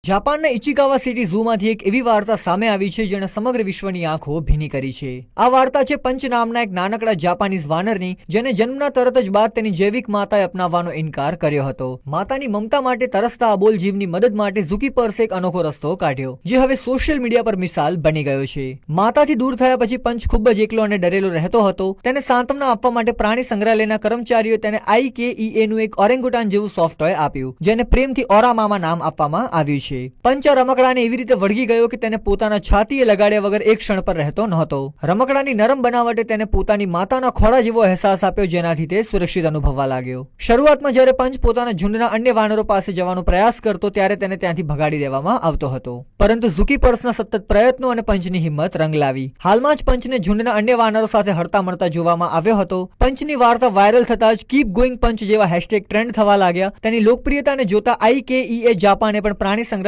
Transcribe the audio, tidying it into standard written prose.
જાપાનના ઇચિકાવા સિટી ઝૂમાંથી એક એવી વાર્તા સામે આવી છે જેણે સમગ્ર વિશ્વની આંખો ભીની કરી છે। આ વાર્તા છે પંચ નામના એક નાનકડા જાપાનીઝ વાનરની, જેને જન્મના તરત જ બાદ તેની જૈવિક માતાએ અપનાવવાનો ઇનકાર કર્યો હતો। માતાની મમતા માટે તરસતા અબોલ જીવની મદદ માટે ઝુકીપર્સે એક અનોખો રસ્તો કાઢ્યો, જે હવે સોશિયલ મીડિયા પર મિસાલ બની ગયો છે। માતાથી દૂર થયા પછી પંચ ખૂબ જ એકલો અને ડરેલો રહેતો હતો। તેને સાંત્વના આપવા માટે પ્રાણી સંગ્રહાલયના કર્મચારીઓએ તેને IKEA નું એક ઓરેંગુટાન જેવું સોફ્ટ ટોય આપ્યું, જેને પ્રેમથી ઓરા મામા નામ આપવામાં આવ્યું છે। પંચ રમકડાને એવી રીતે વળગી ગયો કે તેને પોતાના છાતીએ લગાડ્યા વગર એક ક્ષણ પર રહેતો નહોતો। રમકડાની નરમ બનાવટે તેને પોતાની માતાના ખોળા જેવો અહેસાસ આપ્યો, જેનાથી તે સુરક્ષિત અનુભવવા લાગ્યો। શરૂઆતમાં જ્યારે પંચ પોતાના ઝુંડના અન્ય વાનરો પાસે જવાનો પ્રયાસ કરતો ત્યારે તેને ત્યાંથી ભગાડી દેવામાં આવતો હતો, પરંતુ ઝુકીપર્સના સતત પ્રયત્નો અને પંચની હિંમત રંગ લાવી। હાલમાં જ પંચને ઝુંડના અન્ય વાનરો સાથે હળતા મળતા જોવામાં આવ્યો હતો। પંચની વાર્તા વાયરલ થતા જ કીપ ગોઈંગ પંચ જેવા હેશટેગ ટ્રેન્ડ થવા લાગ્યા। તેની લોકપ્રિયતાને જોતા IKEA જાપાને પણ પ્રાણી સંગ્રહ